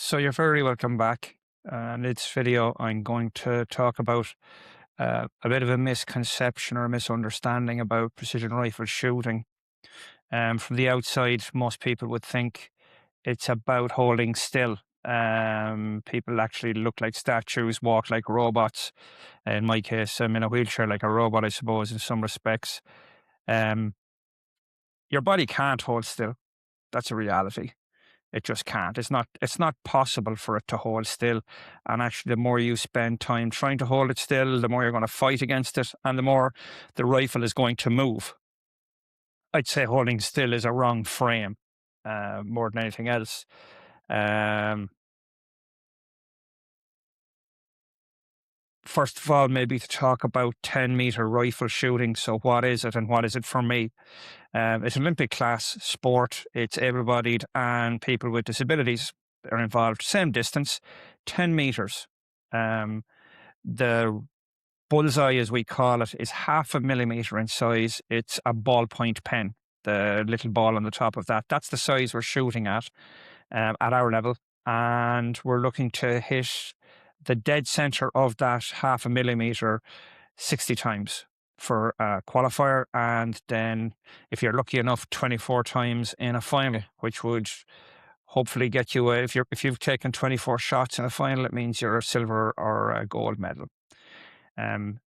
So you're very welcome back. In this video, I'm going to talk about a bit of a misconception or a misunderstanding about precision rifle shooting. From the outside, most people would think it's about holding still. People actually look like statues, walk like robots. In my case, I'm in a wheelchair like a robot, I suppose, in some respects. Um, your body can't hold still. That's a reality. It just can't. It's not possible for it to hold still. And actually, the more you spend time trying to hold it still, the more you're going to fight against it, and the more the rifle is going to move. I'd say holding still is a wrong frame, more than anything else. Um, First of all, maybe to talk about 10-meter rifle shooting. So, what is it, and what is it for me? It's an Olympic class sport. It's able-bodied and people with disabilities are involved. Same distance, 10 meters. Um, the bullseye, as we call it, is half a millimeter in size. It's a ballpoint pen, the little ball on the top of that. That's the size we're shooting at our level. And we're looking to hit the dead center of that half a millimeter 60 times for a qualifier, and then if you're lucky enough, 24 times in a final, which would hopefully get you if you've taken 24 shots in a final, it means you're a silver or a gold medal. Um,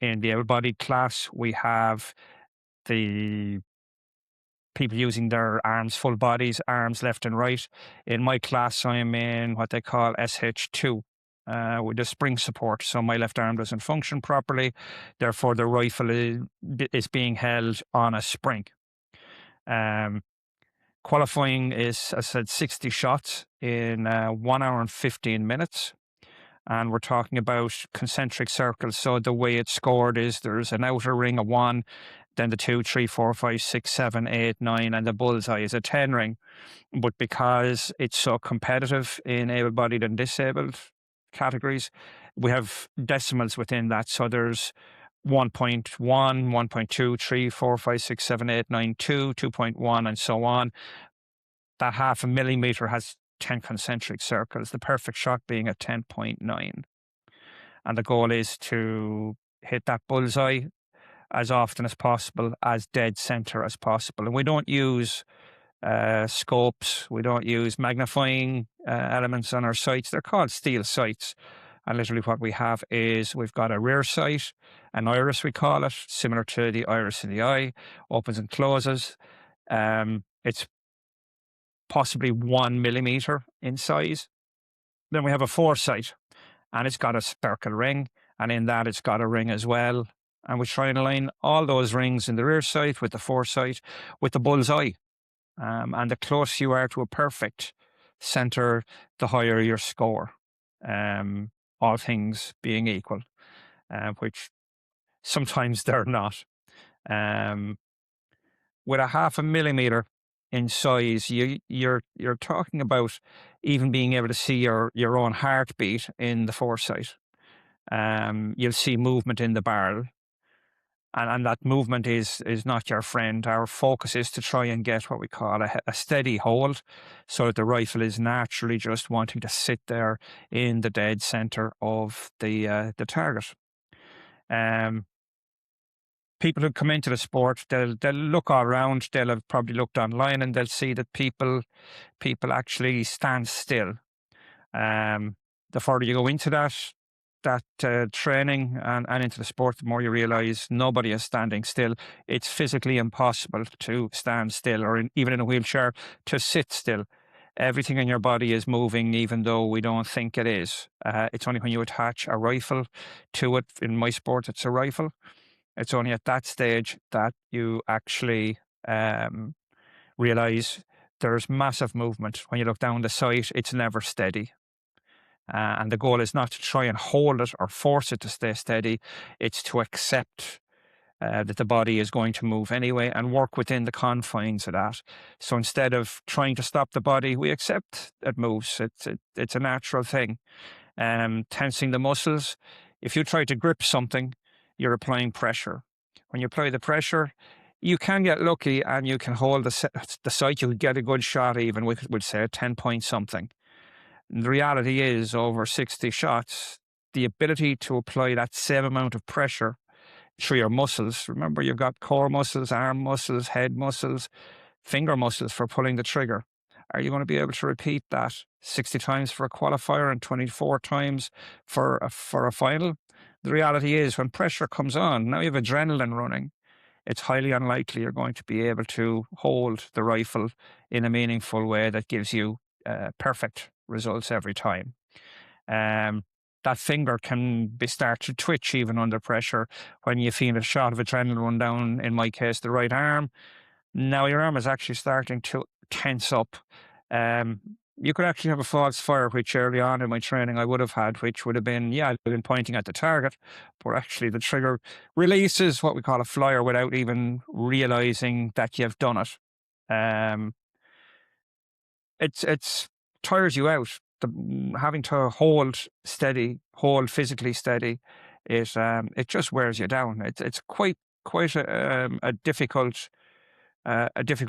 in the able-bodied class, we have the people using their arms, full bodies, arms left and right. In my class, I'm in what they call SH2 with the spring support. So my left arm doesn't function properly. Therefore, the rifle is being held on a spring. Um, Qualifying is, as I said, 60 shots in 1 hour and 15 minutes. And we're talking about concentric circles. So the way it's scored is there's an outer ring of 1, then the 2, 3, 4, 5, 6, 7, 8, 9, and the bullseye is a 10 ring. But because it's so competitive in able-bodied and disabled categories, we have decimals within that. So there's 1.1, 1.2, 3, 4, 5, 6, 7, 8, 9, 2, 2.1, and so on. That half a millimeter has 10 concentric circles, the perfect shot being at 10.9. And the goal is to hit that bullseye as often as possible, as dead center as possible. And we don't use scopes, we don't use magnifying elements on our sights. They're called steel sights. And literally what we have is we've got a rear sight, an iris we call it, similar to the iris in the eye, opens and closes. It's possibly 1 millimeter in size. Then we have a foresight, and it's got a circle ring, and in that it's got a ring as well. And we try and align all those rings in the rear sight with the foresight with the bullseye. And the closer you are to a perfect center, the higher your score, all things being equal, which sometimes they're not. With a half a millimeter in size, you're talking about even being able to see your own heartbeat in the foresight. You'll see movement in the barrel, and that movement is not your friend. Our focus is to try and get what we call a steady hold, so that the rifle is naturally just wanting to sit there in the dead center of the target. People who come into the sport, they'll look all around. They'll have probably looked online, and they'll see that people actually stand still. The further you go into that training and into the sport, the more you realize nobody is standing still. It's physically impossible to stand still, or even in a wheelchair, to sit still. Everything in your body is moving, even though we don't think it is. It's only when you attach a rifle to it. In my sport, it's a rifle. It's only at that stage that you actually realize there's massive movement. When you look down the sight, it's never steady. And the goal is not to try and hold it or force it to stay steady. It's to accept that the body is going to move anyway and work within the confines of that. So instead of trying to stop the body, we accept it moves. It's a natural thing. Tensing the muscles. If you try to grip something, you're applying pressure. When you apply the pressure, you can get lucky and you can hold the sight. You'll get a good shot even with say, a 10 point something. The reality is, over 60 shots, the ability to apply that same amount of pressure through your muscles. Remember, you've got core muscles, arm muscles, head muscles, finger muscles for pulling the trigger. Are you going to be able to repeat that 60 times for a qualifier and 24 times for a final? The reality is, when pressure comes on, now you have adrenaline running. It's highly unlikely you're going to be able to hold the rifle in a meaningful way that gives you perfect results every time. That finger can start to twitch even under pressure when you feel a shot of adrenaline run down, in my case, the right arm. Now your arm is actually starting to tense up. You could actually have a false fire, which early on in my training I would have had, which would have been, I'd been pointing at the target, but actually the trigger releases what we call a flyer without even realizing that you've done it. It's tires you out. Having to hold steady, hold physically steady, it just wears you down. It's quite a difficult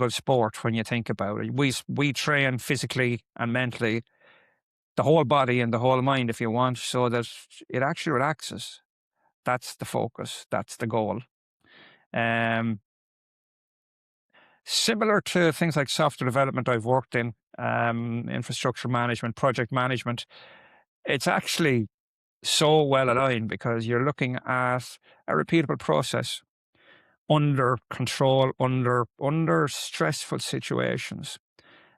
sport when you think about it. We train physically and mentally, the whole body and the whole mind, if you want, so that it actually relaxes. That's the focus. That's the goal. Similar to things like software development I've worked in, infrastructure management, project management, it's actually so well aligned because you're looking at a repeatable process under control, under stressful situations.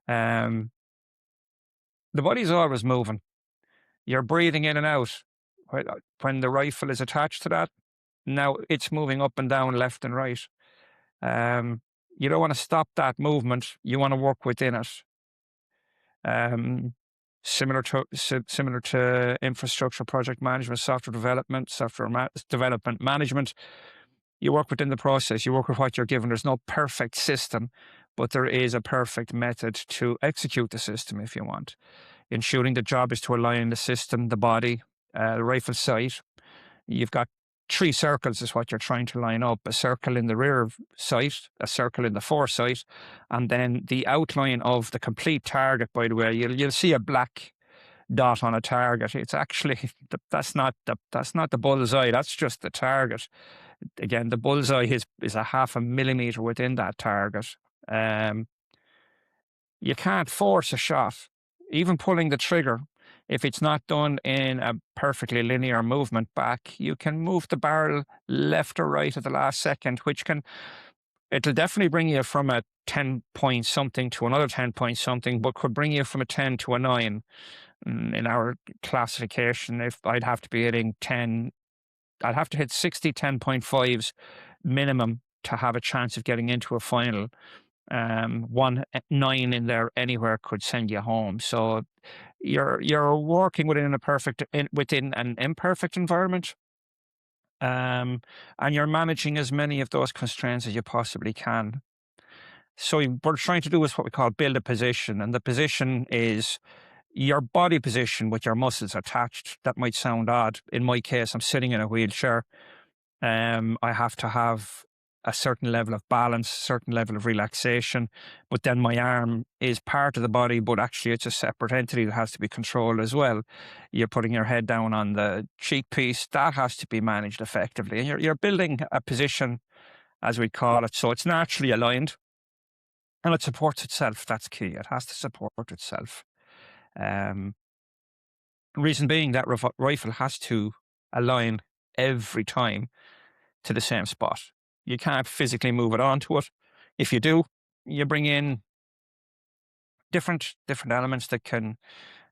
The body's always moving. You're breathing in and out. When the rifle is attached to that, now it's moving up and down, left and right. You don't want to stop that movement. You want to work within it. Similar to infrastructure project management, software development management. You work within the process. You work with what you're given. There's no perfect system, but there is a perfect method to execute the system if you want. In shooting, the job is to align the system, the body, the rifle sight. You've got 3 circles is what you're trying to line up: a circle in the rear sight, a circle in the foresight, and then the outline of the complete target. By the way, you'll see a black dot on a target. It's actually that's not the bullseye. That's just the target. Again, the bullseye is a 0.5 millimeter within that target. You can't force a shot, even pulling the trigger. If it's not done in a perfectly linear movement back, you can move the barrel left or right at the last second, it'll definitely bring you from a 10 point something to another 10 point something, but could bring you from a 10 to a 9. In our classification, if I'd have to be hitting 10, I'd have to hit 60 10.5s minimum to have a chance of getting into a final. 1 9 in there anywhere could send you home. So you're working within an imperfect environment, and you're managing as many of those constraints as you possibly can. So what we're trying to do is what we call build a position, and the position is your body position with your muscles attached. That might sound odd. In my case, I'm sitting in a wheelchair. I have to have a certain level of balance, certain level of relaxation, but then my arm is part of the body, but actually it's a separate entity that has to be controlled as well. You're putting your head down on the cheek piece. That has to be managed effectively. And you're building a position, as we call it, so it's naturally aligned and it supports itself. That's key. It has to support itself. Reason being that rifle has to align every time to the same spot. You can't physically move it onto it. If you do, you bring in different elements that can,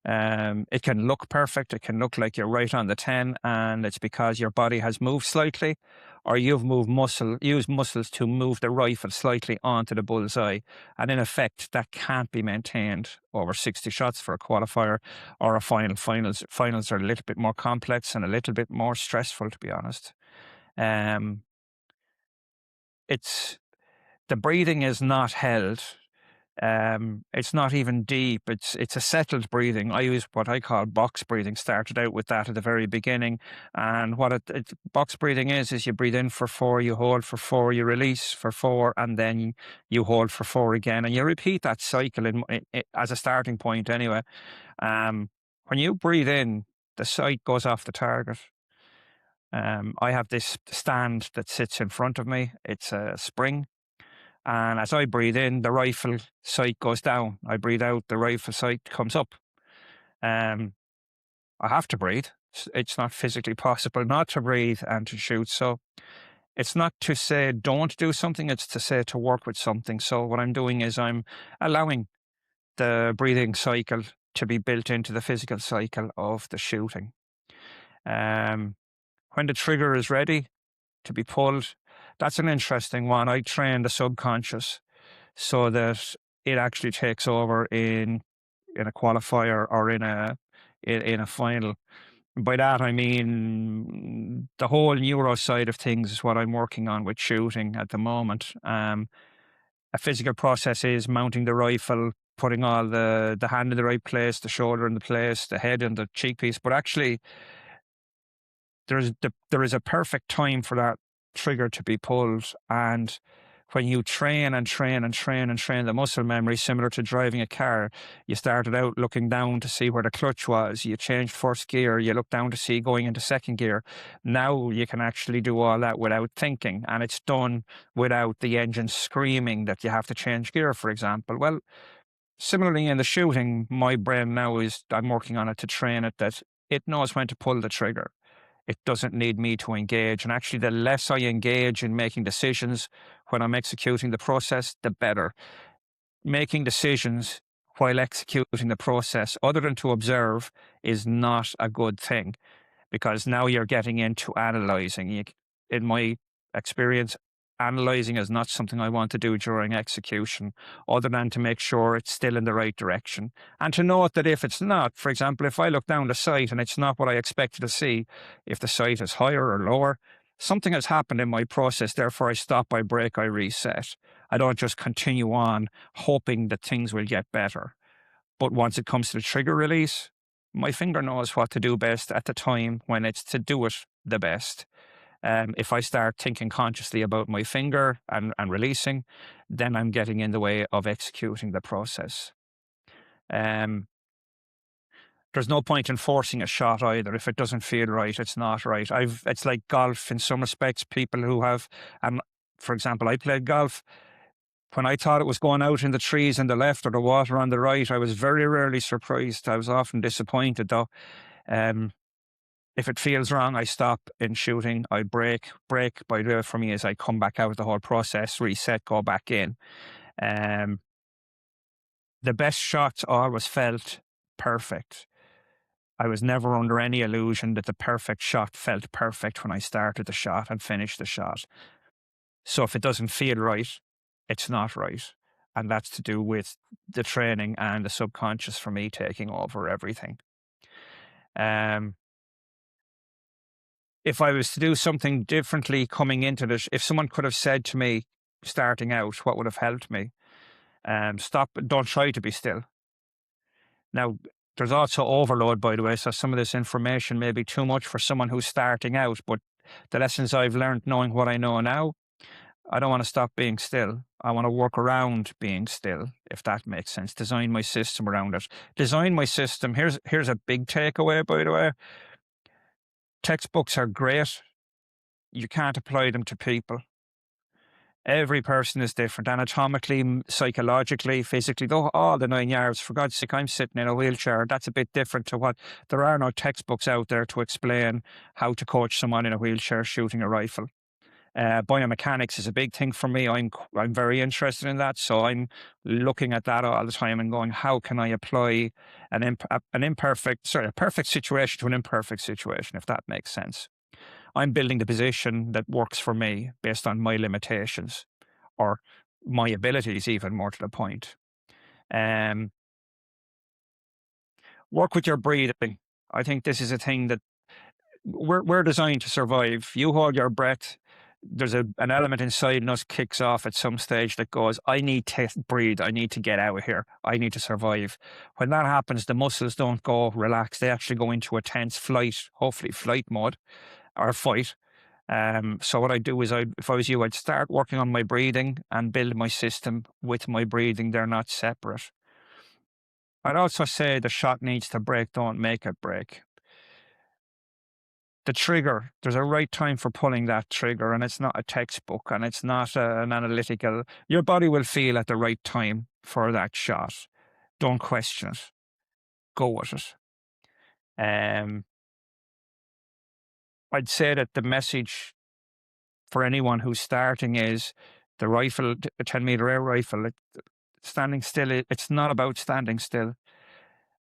it can look perfect. It can look like you're right on the 10, and it's because your body has moved slightly, or you've used muscles to move the rifle slightly onto the bullseye. And in effect, that can't be maintained over 60 shots for a qualifier or a final. Finals are a little bit more complex and a little bit more stressful, to be honest. The breathing is not held. It's not even deep. It's a settled breathing. I use what I call box breathing. Started out with that at the very beginning. And what box breathing is you breathe in for 4, you hold for 4, you release for 4, and then you hold for 4 again. And you repeat that cycle as a starting point anyway. when you breathe in, the sight goes off the target. I have this stand that sits in front of me. It's a spring. And as I breathe in, the rifle sight goes down. I breathe out, the rifle sight comes up. Um, I have to breathe. It's not physically possible not to breathe and to shoot. So it's not to say don't do something, it's to say to work with something. So what I'm doing is I'm allowing the breathing cycle to be built into the physical cycle of the shooting. When the trigger is ready to be pulled, that's an interesting one. I train the subconscious so that it actually takes over in a qualifier or in a final. By that I mean the whole neuro side of things is what I'm working on with shooting at the moment. A physical process is mounting the rifle, putting all the hand in the right place, the shoulder in the place, the head in the cheek piece. But actually, there is a perfect time for that trigger to be pulled. And when you train and train and train and train the muscle memory, similar to driving a car, you started out looking down to see where the clutch was. You changed first gear. You look down to see going into second gear. Now you can actually do all that without thinking. And it's done without the engine screaming that you have to change gear, for example. Well, similarly in the shooting, my brain now I'm working on it to train it that it knows when to pull the trigger. It doesn't need me to engage. And actually, the less I engage in making decisions when I'm executing the process, the better. Making decisions while executing the process, other than to observe, is not a good thing because now you're getting into analyzing. In my experience, analyzing is not something I want to do during execution, other than to make sure it's still in the right direction. And to note that if it's not, for example, if I look down the sight and it's not what I expected to see, if the sight is higher or lower, something has happened in my process, therefore I stop, I break, I reset. I don't just continue on hoping that things will get better. But once it comes to the trigger release, my finger knows what to do best at the time when it's to do it the best. If I start thinking consciously about my finger and releasing, then I'm getting in the way of executing the process. There's no point in forcing a shot either. If it doesn't feel right, it's not right. It's like golf in some respects. People who have, for example, I played golf. When I thought it was going out in the trees on the left or the water on the right, I was very rarely surprised. I was often disappointed though. If it feels wrong, I stop in shooting. I break. Break, by the way, for me is I come back out of the whole process, reset, go back in. The best shots always felt perfect. I was never under any illusion that the perfect shot felt perfect when I started the shot and finished the shot. So if it doesn't feel right, it's not right. And that's to do with the training and the subconscious for me taking over everything. If I was to do something differently coming into this, if someone could have said to me starting out, what would have helped me? Stop, don't try to be still. Now, there's also overload, by the way, so some of this information may be too much for someone who's starting out, but the lessons I've learned knowing what I know now, I don't want to stop being still. I want to work around being still, if that makes sense. Design my system around it. Design my system. Here's a big takeaway, by the way. Textbooks are great. You can't apply them to people. Every person is different, anatomically, psychologically, physically, all the 9 yards. For God's sake, I'm sitting in a wheelchair. That's a bit different to what there are no textbooks out there to explain how to coach someone in a wheelchair shooting a rifle. Biomechanics is a big thing for me. I'm very interested in that, so I'm looking at that all the time and going, how can I apply a perfect situation to an imperfect situation, if that makes sense. I'm building the position that works for me based on my limitations or my abilities, even more to the point. Work with your breathing. I think this is a thing that we're designed to survive. You hold your breath. There's an element inside us kicks off at some stage that goes, I need to breathe. I need to get out of here. I need to survive. When that happens, the muscles don't go relax. They actually go into a tense hopefully flight mode or fight. So what I do is if I was you, I'd start working on my breathing and build my system with my breathing. They're not separate. I'd also say the shot needs to break, don't make it break. The trigger, there's a right time for pulling that trigger, and it's not a textbook, and it's not an analytical. Your body will feel at the right time for that shot. Don't question it. Go with it. I'd say that the message for anyone who's starting is the rifle, a 10-meter air rifle, standing still. It's not about standing still.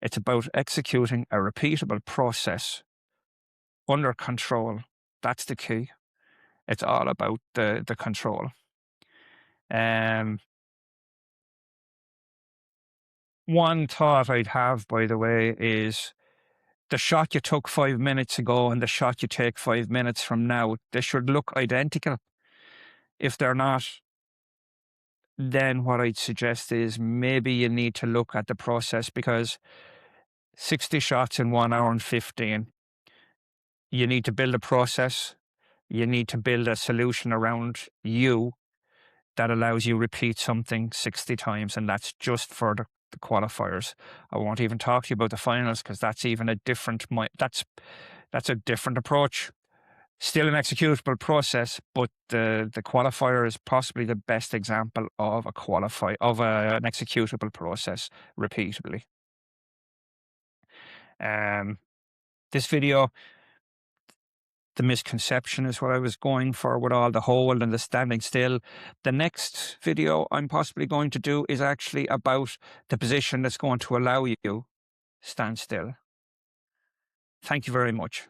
It's about executing a repeatable process under control. That's the key. It's all about the control. One thought I'd have, by the way, is the shot you took 5 minutes ago and the shot you take 5 minutes from now, they should look identical. If they're not, then what I'd suggest is maybe you need to look at the process, because 60 shots in 1 hour and 15, you need to build a process. You need to build a solution around you that allows you repeat something 60 times. And that's just for the qualifiers. I won't even talk to you about the finals, because that's even a different, that's a different approach. Still an executable process, but the qualifier is possibly the best example of an executable process repeatably. This video, the misconception is what I was going for with all the hold and the standing still. The next video I'm possibly going to do is actually about the position that's going to allow you stand still. Thank you very much.